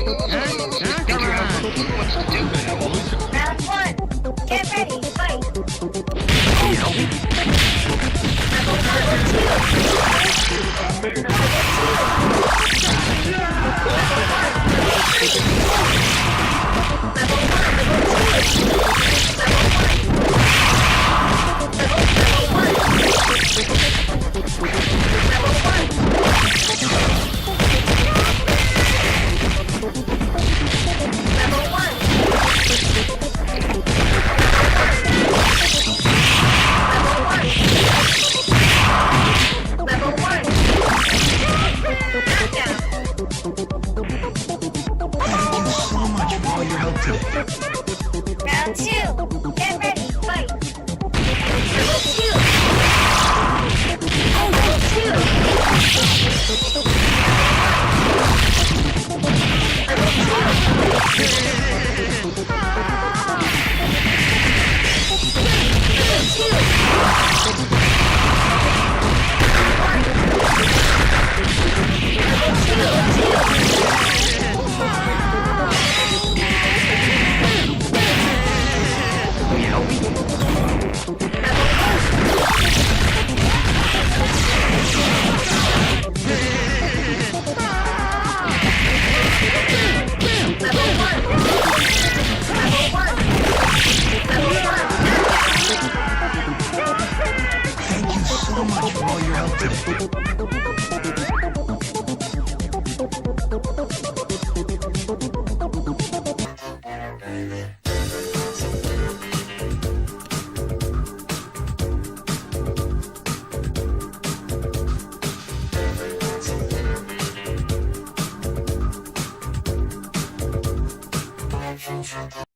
Think you have what he wants to do, man. Round one. Get ready, fight. Can you help me? Thank you so much for all your help today. Round two. Get ready, fight. Level two. Can you help me? Thank you so much for all your help today.